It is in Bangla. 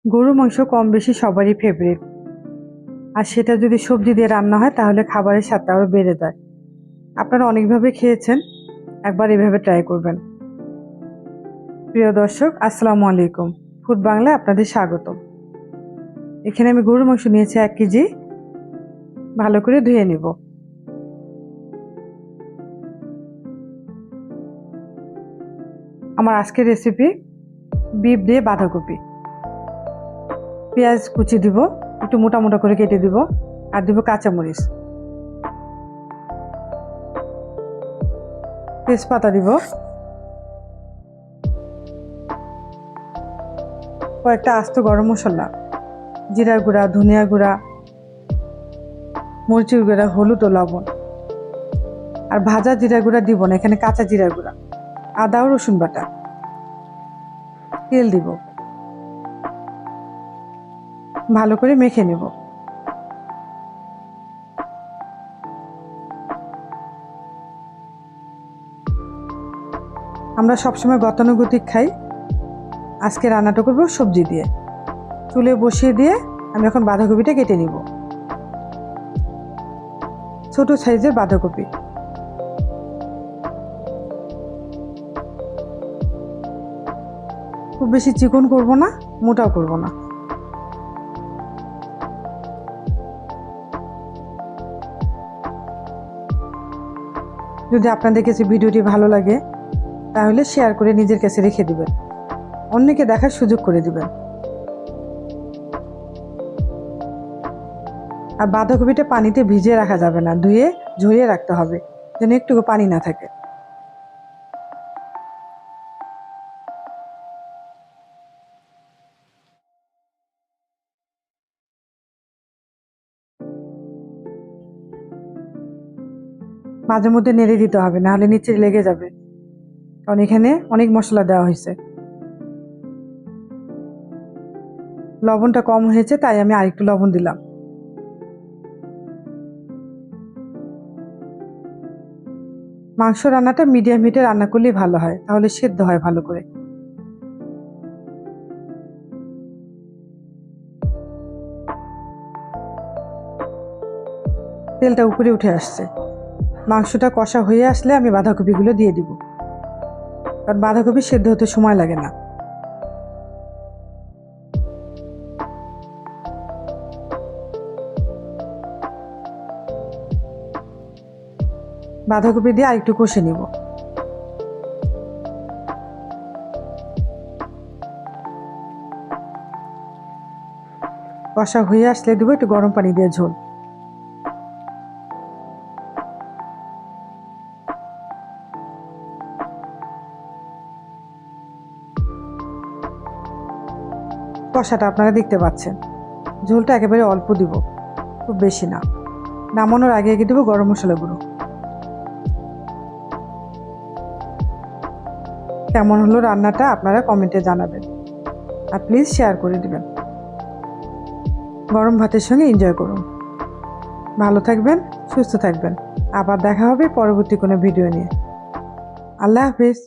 গরুর মাংস কম বেশি সবারই ফেভারিট। আর সেটা যদি সবজি দিয়ে রান্না হয় তাহলে খাবারের স্বাদটা আরও বেড়ে যায়। আপনারা অনেকভাবে খেয়েছেন, একবার এভাবে ট্রাই করবেন। প্রিয় দর্শক, আসসালামু আলাইকুম। ফুড বাংলায় আপনাদের স্বাগতম। এখানে আমি গরুর মাংস নিয়েছি 1 কেজি। ভালো করে ধুয়ে নিব। আমার আজকের রেসিপি বিফ দিয়ে বাঁধাকপি। পেঁয়াজ কুচি দিব, একটু মোটা মোটা করে কেটে দিব, আর দিব কাঁচামরিচ, তেজপাতা দিব, কয়েকটা আস্ত গরম মশলা, জিরার গুঁড়া, ধনিয়া গুঁড়া, মরিচের গুঁড়া, হলুদ ও লবণ। আর ভাজা জিরা গুঁড়া দিব না, এখানে কাঁচা জিরা গুঁড়া, আদা ও রসুন বাটা, তেল দিব। ভালো করে মেখে নেব। আমরা সবসময় গতানুগতিক খাই, আজকে রান্নাটা করবো সবজি দিয়ে। চুলে বসিয়ে দিয়ে আমি এখন বাঁধাকপিটা কেটে নিব। ছোট সাইজের বাঁধাকপি। খুব বেশি চিকন করব না, মোটাও করব না। যদি আপনাদের কাছে ভিডিওটি ভালো লাগে তাহলে শেয়ার করে নিজের কাছে রেখে দিবেন, অন্যকে দেখার সুযোগ করে দিবেন। আর বাঁধাকপিটা পানিতে ভিজিয়ে রাখা যাবে না, ধুয়ে ঝরিয়ে রাখতে হবে যেন একটুকু পানি না থাকে। মাঝে মধ্যে নেড়ে দিতে হবে, নাহলে নিচে লেগে যাবে, কারণ এখানে অনেক মশলা দেওয়া হয়েছে। লবণটা কম হয়েছে তাই আমি আরেকটু লবণ দিলাম। মাংস রান্নাটা মিডিয়াম হিটে রান্না করলেই ভালো হয়, তাহলে সেদ্ধ হয় ভালো করে। তেলটা উপরে উঠে আসছে। মাংসটা কষা হয়ে আসলে আমি বাঁধাকপিগুলো দিয়ে দিব, কারণ বাঁধাকপি সেদ্ধ হতে সময় লাগে না। বাঁধাকপি দিয়ে আরেকটু কষে নিব। কষা হয়ে আসলে দেবো একটু গরম পানি দিয়ে ঝোল। কষাটা আপনারা দেখতে পাচ্ছেন। ঝোলটা একেবারে অল্প দিব, খুব বেশি না। নামানোর আগে আগে দেবো গরম মশলা গুঁড়ো। কেমন হলো রান্নাটা আপনারা কমেন্টে জানাবেন, আর প্লিজ শেয়ার করে দিবেন। গরম ভাতের সঙ্গে এনজয় করুন। ভালো থাকবেন, সুস্থ থাকবেন। আবার দেখা হবে পরবর্তী কোনো ভিডিও নিয়ে। আল্লাহ হাফেজ।